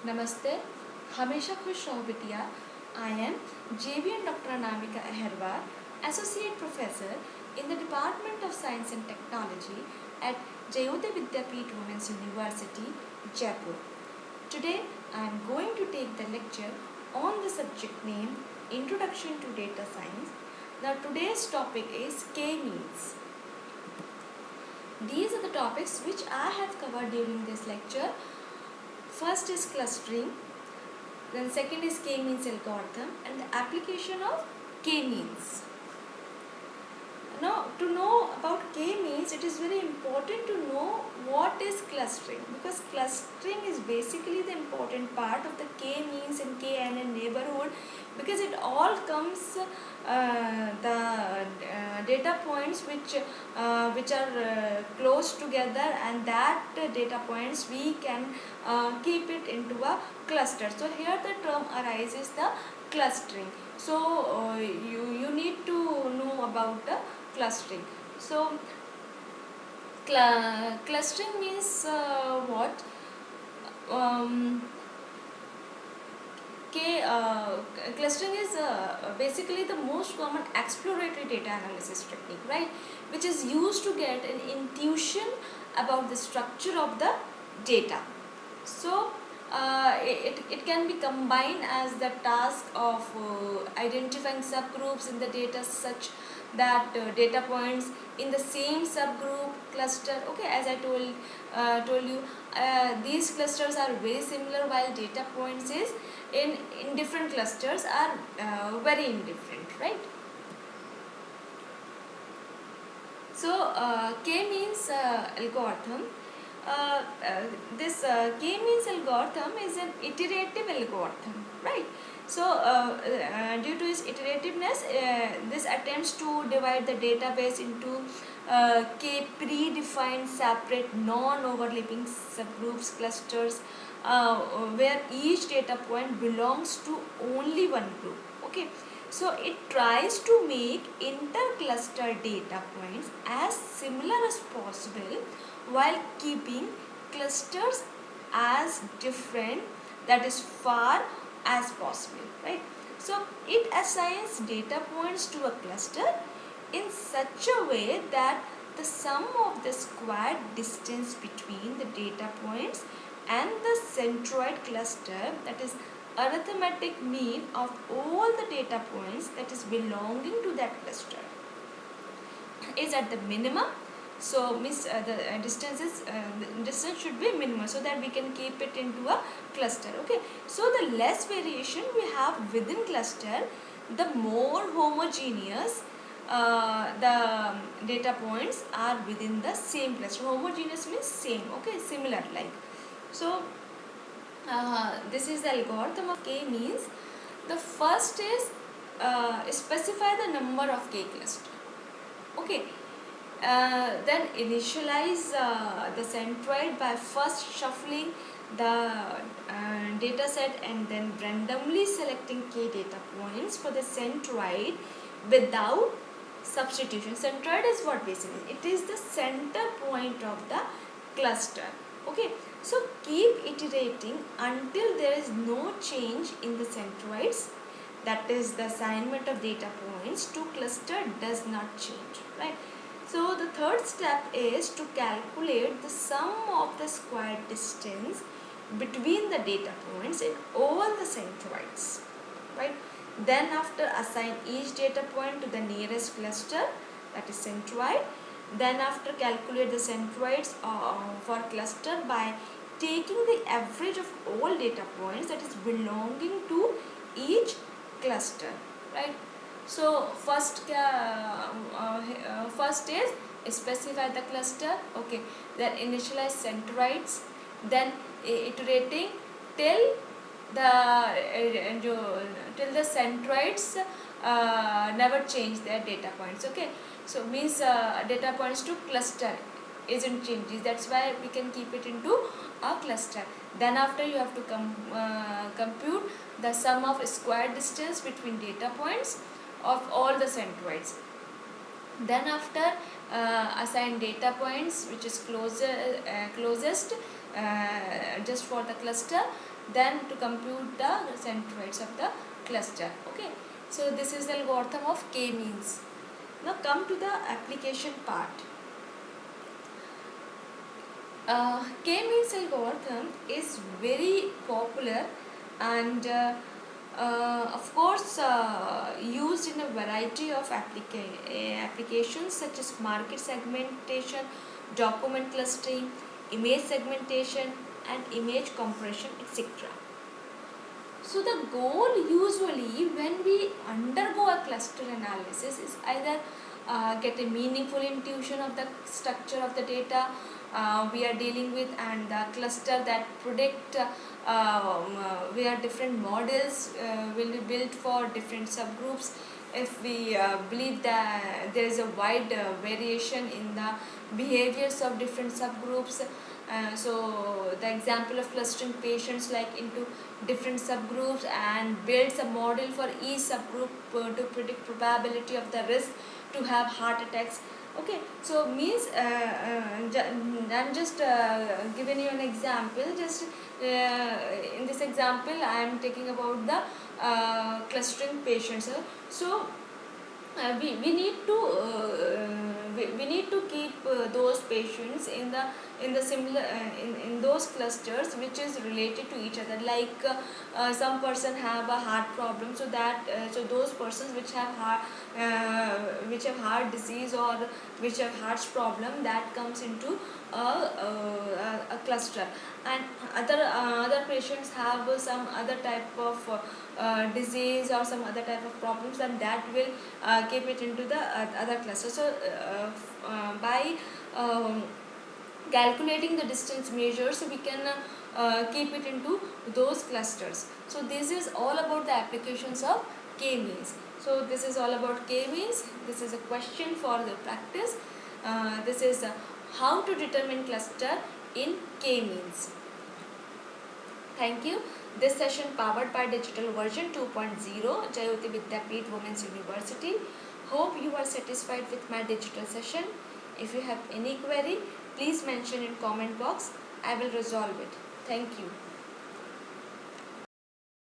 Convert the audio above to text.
नमस्ते, हमेशा खुश रहो बिटिया। I am JVN Dr. Anamika Aherwal, Associate Professor in the Department of Science and Technology at Jayodaya Vidyapeeth Women's University, Jaipur. Today I am going to take the lecture on the subject name Introduction to Data Science. Now today's topic is K-means. These are the topics which I have covered during this lecture. First is clustering, then second is K-means algorithm and the application of K-means. Now, to know about K-means, it is very important to know what is clustering, because clustering is basically the important part of the K-means and KNN neighborhood, because it all comes the data points which are close together, and that data points we can keep it into a cluster. So here the term arises the clustering. So you need to know about the clustering. So clustering means what? Clustering is basically the most common exploratory data analysis technique, right? Which is used to get an intuition about the structure of the data. So it can be combined as the task of identifying subgroups in the data such that data points in the same subgroup cluster, okay, as I told you, these clusters are very similar, while data points is in different clusters are very indifferent, right? So K-means algorithm. This K-means algorithm is an iterative algorithm, right? So due to its iterativeness, this attempts to divide the database into K predefined separate non-overlapping subgroups clusters where each data point belongs to only one group, okay? So it tries to make intercluster data points as similar as possible while keeping clusters as different, that is far as possible, right? So it assigns data points to a cluster in such a way that the sum of the squared distance between the data points and the centroid cluster, that is arithmetic mean of all the data points that is belonging to that cluster, is at the minimum. So the distance should be minimum so that we can keep it into a cluster, okay? So the less variation we have within cluster, the more homogeneous the data points are within the same cluster. Homogeneous means same, okay, similar, like. So this is the algorithm of K means. The first is specify the number of K cluster, okay. Then initialize the centroid by first shuffling the data set and then randomly selecting K data points for the centroid without substitution. Centroid is what basically? It is the center point of the cluster, okay. So keep iterating until there is no change in the centroids, that is the assignment of data points to cluster does not change, right? So the third step is to calculate the sum of the squared distance between the data points in all the centroids, right? Then after assign each data point to the nearest cluster, that is centroid. Then after calculate the centroids for cluster by taking the average of all data points that is belonging to each cluster, right? So first is specify the cluster, okay. Then initialize centroids, then iterating till the centroids never change their data points, okay. So means data points to cluster isn't changes, that's why we can keep it into a cluster. Then after you have to compute the sum of square distance between data points of all the centroids. Then after assign data points which is closest just for the cluster, then to compute the centroids of the cluster. Okay, so this is the algorithm of k-means. Now come to the application part. K-means algorithm is very popular and of course used in a variety of applications such as market segmentation, document clustering, image segmentation and image compression, etc. So the goal usually when we undergo a cluster analysis is either get a meaningful intuition of the structure of the data we are dealing with, and the cluster that predict where different models will be built for different subgroups. If we believe that there is a wide variation in the behaviors of different subgroups, so the example of clustering patients like into different subgroups and builds a model for each subgroup to predict probability of the risk to have heart attacks. Okay, so means I'm just giving you an example. Just in this example I am taking about the clustering patients. So we need to we need to keep those patients in the similar in those clusters which is related to each other, like some person have a heart problem, so that so those persons which have heart disease or which have heart problem, that comes into a cluster, and other patients have some other type of disease or some other type of problems, and that will keep it into the other cluster. So by calculating the distance measures, we can keep it into those clusters. So this is all about the applications of k-means. So this is all about k-means. This is a question for the practice. This is how to determine cluster in k-means. Thank you. This session powered by Digital Version 2.0, Jayoti Vidyapeeth Women's University. Hope you are satisfied with my digital session. If you have any query, please mention in comment box. I will resolve it. Thank you.